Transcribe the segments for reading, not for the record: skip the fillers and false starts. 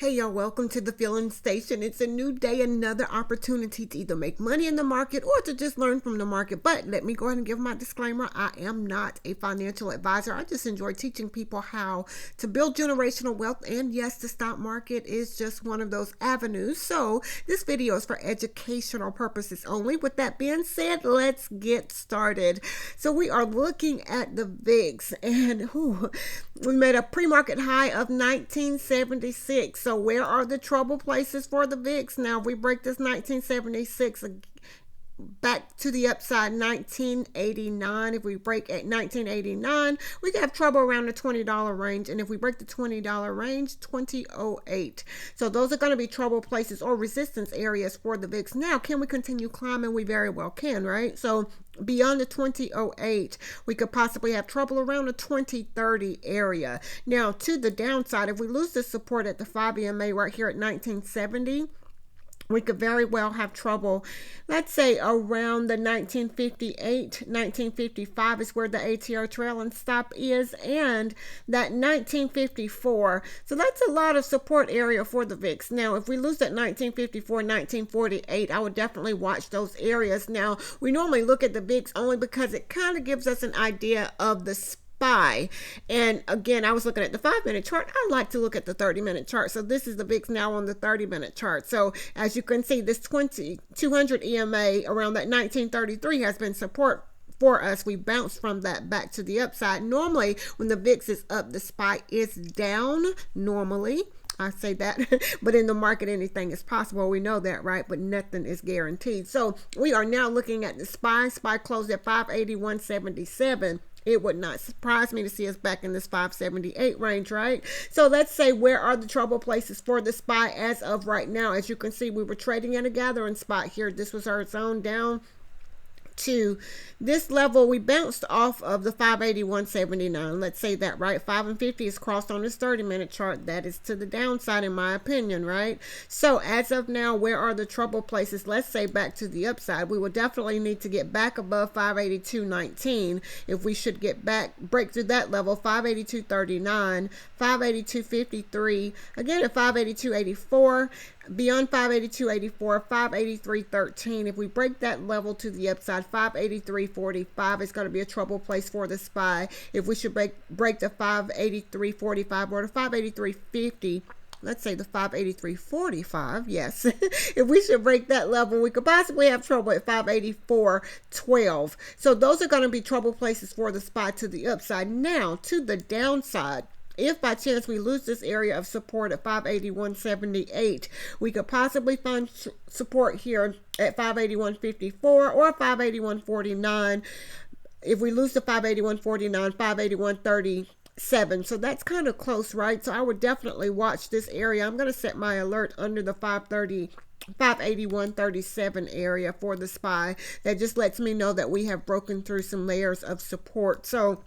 Hey y'all, welcome to the Filling Station. It's a new day, another opportunity to either make money in the market or to just learn from the market. But let me go ahead and give my disclaimer. I am not a financial advisor. I just enjoy teaching people how to build generational wealth. And yes, the stock market is just one of those avenues. So this video is for educational purposes only. With that being said, let's get started. So we are looking at the VIX, and we made a pre-market high of 1976. So where are the trouble places for the VIX? Now, if we break this 1976 back to the upside, 1989. If we break at 1989, we can have trouble around the $20 range. And if we break the $20 range, 2008. So those are going to be trouble places or resistance areas for the VIX. Now, can we continue climbing? We very well can, right? So beyond the 2008, we could possibly have trouble around the 2030 area. Now, to the downside, if we lose the support at the 5 EMA right here at 1970, we could very well have trouble, let's say around the 1958, 1955 is where the ATR trailing stop is, and that 1954. So that's a lot of support area for the VIX. Now, if we lose that 1954, 1948, I would definitely watch those areas. Now, we normally look at the VIX only because it kind of gives us an idea of the SPY. And again, I was looking at the 5-minute chart. I like to look at the 30-minute chart. So this is the VIX now on the 30-minute chart. So as you can see, this 200 EMA around that 1933 has been support for us. We bounced from that back to the upside. Normally, when the VIX is up, the SPY is down normally. I say that, but in the market, anything is possible. We know that, right? But nothing is guaranteed. So we are now looking at the SPY. SPY closed at 581.77. It would not surprise me to see us back in this 578 range, right? So let's say, where are the trouble places for the SPY as of right now? As you can see, we were trading in a gathering spot here. This was our zone down to this level. We bounced off of the 581.79. Let's say that, right? 5 and 50 is crossed on this 30-minute chart. That is to the downside, in my opinion, right? So as of now, where are the trouble places? Let's say back to the upside. We will definitely need to get back above 582.19 if we should get back, break through that level. 582.39, 582.53, again at 582.84. Beyond 582.84, 583.13. If we break that level to the upside, 583.45 is going to be a trouble place for the SPY. If we should break the 583.45 or the 583.50, let's say the 583.45, yes. If we should break that level, we could possibly have trouble at 584.12. So those are going to be trouble places for the SPY to the upside. Now, to the downside, if by chance we lose this area of support at 581.78, we could possibly find support here at 581.54 or 581.49. If we lose to 581.49, 581.37. So that's kind of close, right? So I would definitely watch this area. I'm going to set my alert under the 581.37 area for the SPY. That just lets me know that we have broken through some layers of support. So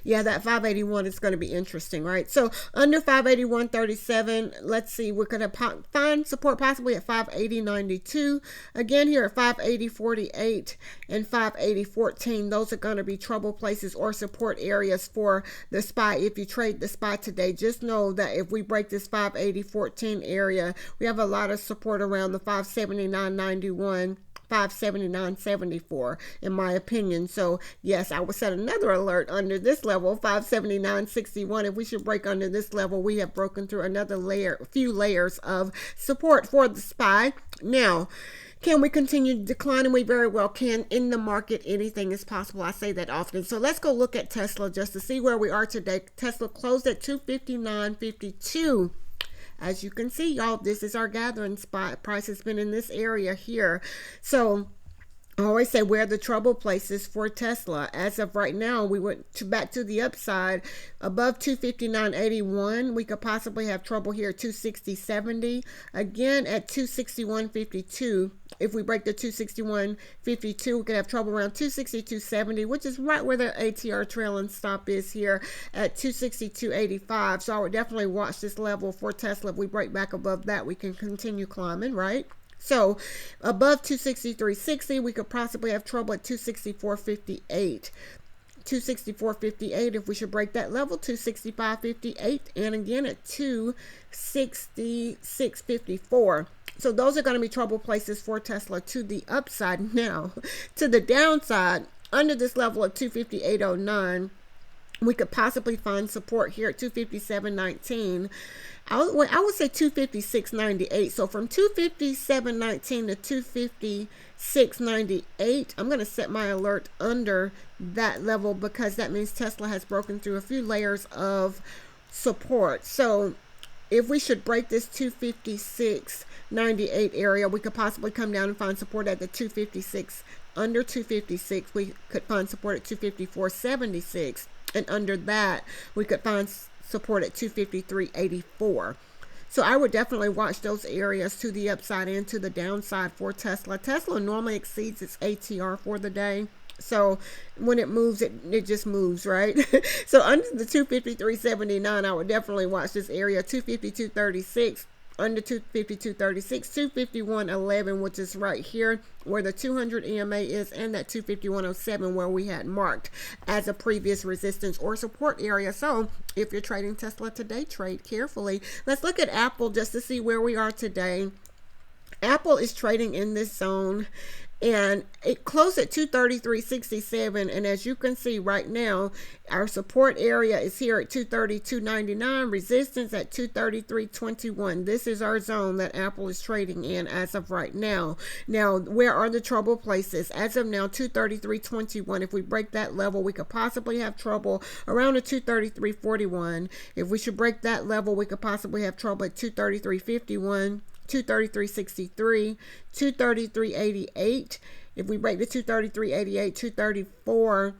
yeah, that 581 is going to be interesting, right? So under 581.37, let's see, we're going to find support possibly at 580.92. Again, here at 580.48 and 580.14, those are going to be trouble places or support areas for the SPY. If you trade the SPY today, just know that if we break this 580.14 area, we have a lot of support around the 579.91. 579.74 in my opinion. So yes, I would set another alert under this level, 579.61. If we should break under this level, we have broken through another few layers of support for the SPY. Now, can we continue declining? We very well can. In the market, anything is possible. I say that often. So let's go look at Tesla just to see where we are today. Tesla closed at 259.52. As you can see, y'all, this is our gathering spot. Price has been in this area here. So I always say, where are the trouble places for Tesla? As of right now, we went back to the upside above 259.81. We could possibly have trouble here at 260.70. Again at 261.52. If we break the 261.52, we could have trouble around 262.70, which is right where the ATR trailing stop is here at 262.85. So I would definitely watch this level for Tesla. If we break back above that, we can continue climbing, right? So above 263.60, we could possibly have trouble at 264.58. 264.58 if we should break that level, 265.58, and again at 266.54. So those are going to be trouble places for Tesla to the upside. Now, to the downside, under this level of 258.09, we could possibly find support here at 257.19. I would say 256.98. So from 257.19 to 256.98, I'm going to set my alert under that level because that means Tesla has broken through a few layers of support. So if we should break this 256.98 area, we could possibly come down and find support at the 256. Under 256, we could find support at 254.76. And under that, we could find support at 253.84. So I would definitely watch those areas to the upside and to the downside for Tesla. Tesla normally exceeds its ATR for the day. So when it moves, it just moves, right? So under the 253.79, I would definitely watch this area. 252.36. Under 252.36, 251.11, which is right here where the 200 EMA is, and that 251.07 where we had marked as a previous resistance or support area. So if you're trading Tesla today, trade carefully. Let's look at Apple just to see where we are today. Apple is trading in this zone, and it closed at 233.67, and as you can see right now, our support area is here at 232.99, resistance at 233.21. This is our zone that Apple is trading in as of right now. Now, where are the trouble places? As of now, 233.21. If we break that level, we could possibly have trouble around the 233.41. If we should break that level, we could possibly have trouble at 233.51. 233.63, 233.88. If we break the 233.88,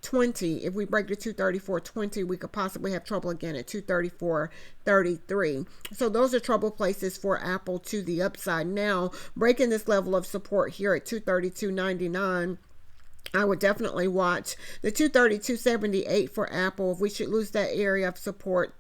234.20. If we break the 234.20, we could possibly have trouble again at 234.33. So those are trouble places for Apple to the upside. Now, breaking this level of support here at 232.99, I would definitely watch the 232.78 for Apple. If we should lose that area of support,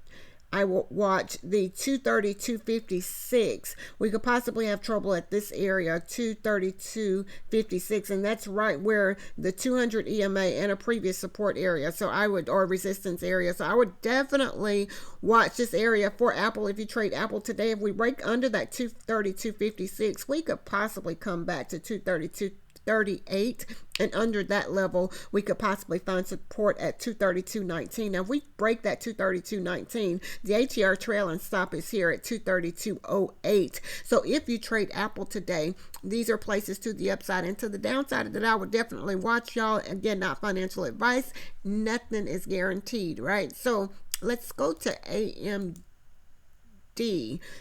I will watch the 232.56. We could possibly have trouble at this area, 232.56, and that's right where the 200 EMA and a previous support area, or resistance area. So I would definitely watch this area for Apple. If you trade Apple today, if we break under that 232.56, we could possibly come back to 232.38, and under that level we could possibly find support at 232.19. Now if we break that 232.19, the ATR trail and stop is here at 232.08. So if you trade Apple today, these are places to the upside and to the downside that I would definitely watch, y'all. Again, not financial advice, nothing is guaranteed, right? So let's go to AMD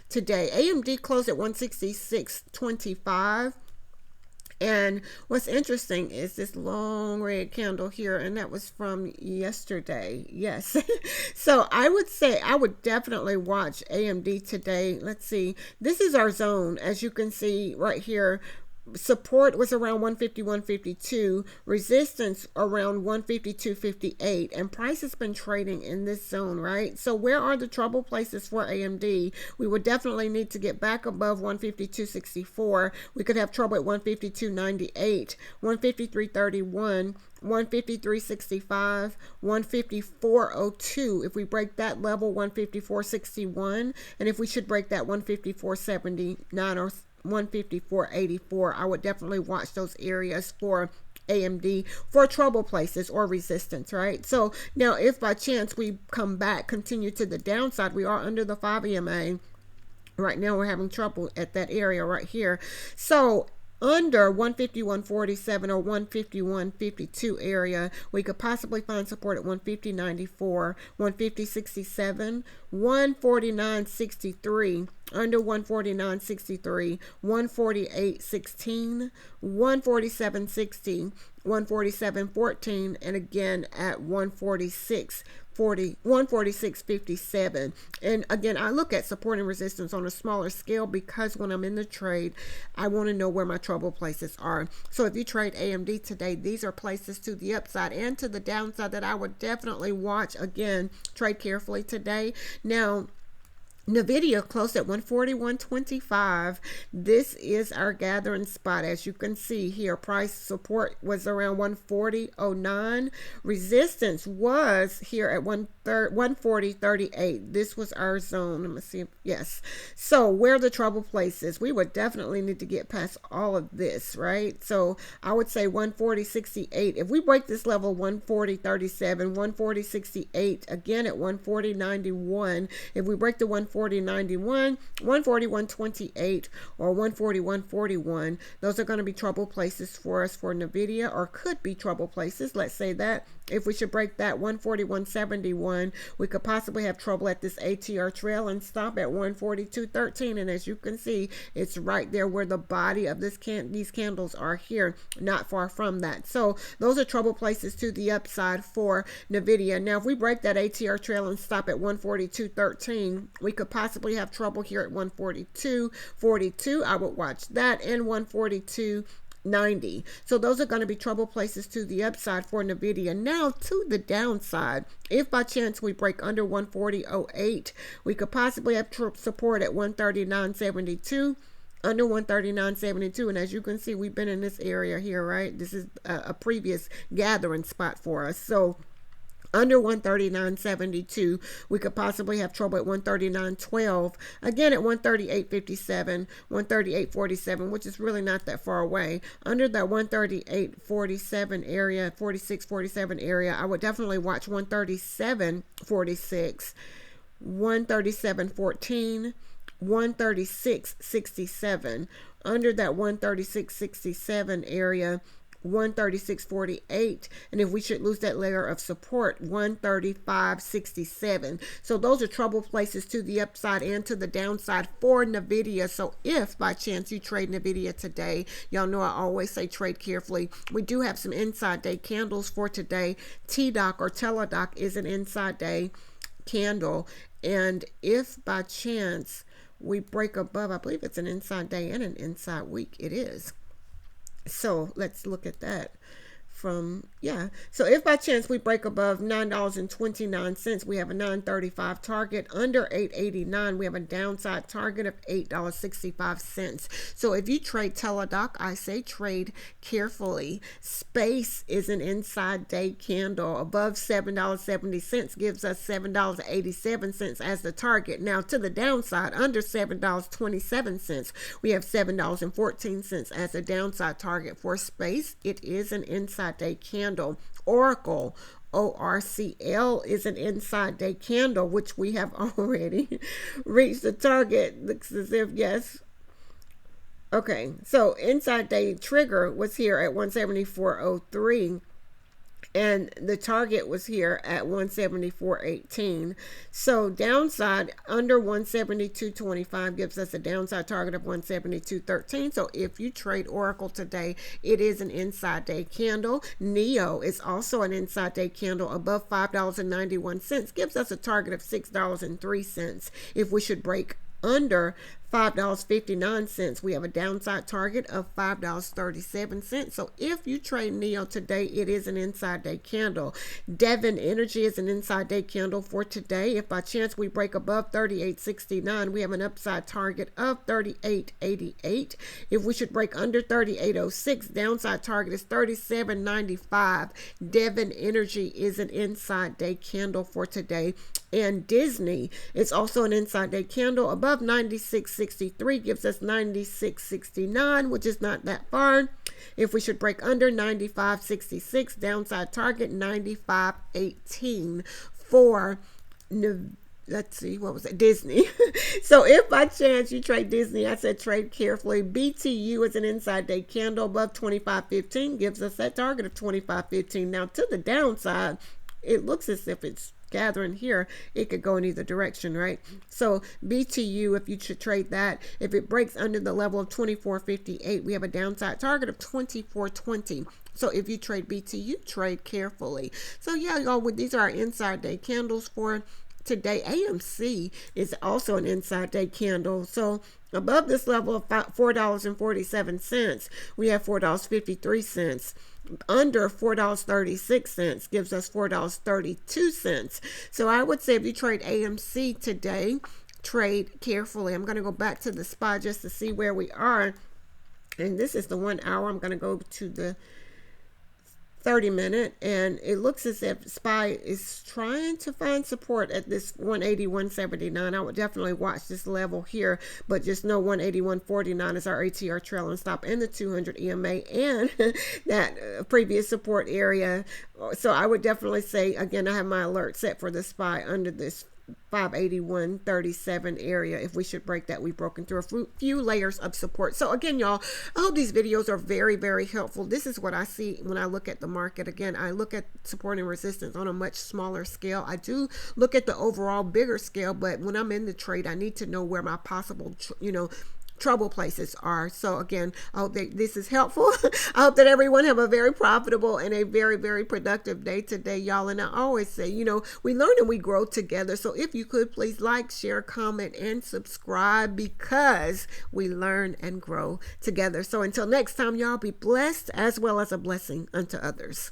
today. AMD closed at 166.25. And what's interesting is this long red candle here, and that was from yesterday. Yes. So I would say I would definitely watch AMD today. Let's see. This is our zone, as you can see right here. Support was around 151.52, resistance around 152.58, and price has been trading in this zone, right? So where are the trouble places for AMD? We would definitely need to get back above 152.64. We could have trouble at 152.98, 153.31, 153.65, 154.02. If we break that level, 154.61, and if we should break that 154.79 or 154.84, I would definitely watch those areas for AMD for trouble places or resistance, right? So now if by chance we come back, continue to the downside, we are under the 5 EMA. Right now we're having trouble at that area right here. So under 151.47 or 151.52 area, we could possibly find support at 150.94, 150.67, 149.63, under 149.63, 148.16, 147.60, 147.14, and again at 146.57. And again, I look at support and resistance on a smaller scale because when I'm in the trade, I want to know where my trouble places are. So if you trade AMD today, these are places to the upside and to the downside that I would definitely watch. Again, trade carefully today. Now, NVIDIA closed at 141.25. This is our gathering spot. As you can see here, price support was around 140.09. Resistance was here at 140.38. This was our zone. Let me see. Yes. So where the trouble places, we would definitely need to get past all of this, right? So I would say 140.68. If we break this level, 140.37, 140.68, again at 140.91. If we break the 140.91, 141.28, or 141.41, those are going to be trouble places for us for NVIDIA, or could be trouble places. Let's say that. If we should break that 141.71, we could possibly have trouble at this ATR trail and stop at 142.13. And as you can see, it's right there where the body of these candles are here, not far from that. So those are trouble places to the upside for NVIDIA. Now, if we break that ATR trail and stop at 142.13, we could possibly have trouble here at 142.42. I would watch that, and 142.90. So those are going to be trouble places to the upside for NVIDIA. Now to the downside, if by chance we break under 140.08, we could possibly have support at 139.72. Under 139.72, and as you can see, we've been in this area here, right? This is a previous gathering spot for us. So under 139.72, we could possibly have trouble at 139.12, again at 138.57, 138.47, which is really not that far away. Under that 138.47 area, 46.47 area, I would definitely watch 137.46, 137.14, 136.67. Under that 136.67 area, 136.48, and if we should lose that layer of support, 135.67. So those are trouble places to the upside and to the downside for NVIDIA. So if by chance you trade NVIDIA today, y'all know I always say trade carefully. We do have some inside day candles for today. TDOC or TeleDoc is an inside day candle, and if by chance we break above, I believe it's an inside day and an inside week, it is. So let's look at that from, so if by chance we break above $9.29, we have a $9.35 target. Under $8.89, we have a downside target of $8.65. So if you trade TeleDoc, I say trade carefully. Space is an inside day candle. Above $7.70 gives us $7.87 as the target. Now to the downside, under $7.27, we have $7.14 as a downside target for space. It is an inside day candle. Oracle, ORCL, is an inside day candle, which we have already reached the target. Looks as if, yes. Okay, so inside day trigger was here at 174.03. And the target was here at 174.18. So downside under 172.25 gives us a downside target of 172.13. So if you trade Oracle today, it is an inside day candle. NEO is also an inside day candle above $5.91, gives us a target of $6.03. If we should break under $5.59, we have a downside target of $5.37. So if you trade NEO today, it is an inside day candle. Devon Energy is an inside day candle for today. If by chance we break above 38.69, we have an upside target of 38.88. If we should break under 38.06, downside target is 37.95. Devon Energy is an inside day candle for today. And Disney is also an inside day candle above 96.63, gives us 96.69, which is not that far. If we should break under 95.66, downside target 95.18 for, let's see, what was it? Disney. So if by chance you trade Disney, I said trade carefully. BTU is an inside day candle above 25.15, gives us that target of 25.15. Now to the downside, it looks as if it's gathering here. It could go in either direction, right? So BTU, if you should trade that, if it breaks under the level of 24.58, we have a downside target of 24.20. So if you trade BTU, trade carefully. So yeah, y'all, these are our inside day candles for today. AMC is also an inside day candle. So above this level of $4.47, we have $4.53. Under $4.36 gives us $4.32. So I would say if you trade AMC today, trade carefully. I'm going to go back to the SPY just to see where we are. And this is the 1 hour. I'm going to go to the 30-minute, and it looks as if SPY is trying to find support at this 180.179. I would definitely watch this level here, but just know 181.49 is our ATR trailing stop in the 200 EMA and that previous support area. So I would definitely say, again, I have my alert set for the SPY under this 581.37 area. If we should break that, we've broken through a few layers of support. So again, y'all, I hope these videos are very, very helpful. This is what I see when I look at the market. Again, I look at support and resistance on a much smaller scale. I do look at the overall bigger scale, but when I'm in the trade, I need to know where my possible trouble places are. So again, I hope that this is helpful. I hope that everyone have a very profitable and a very, very productive day today, y'all. And I always say, we learn and we grow together. So if you could please like, share, comment, and subscribe, because we learn and grow together. So until next time, y'all, be blessed as well as a blessing unto others.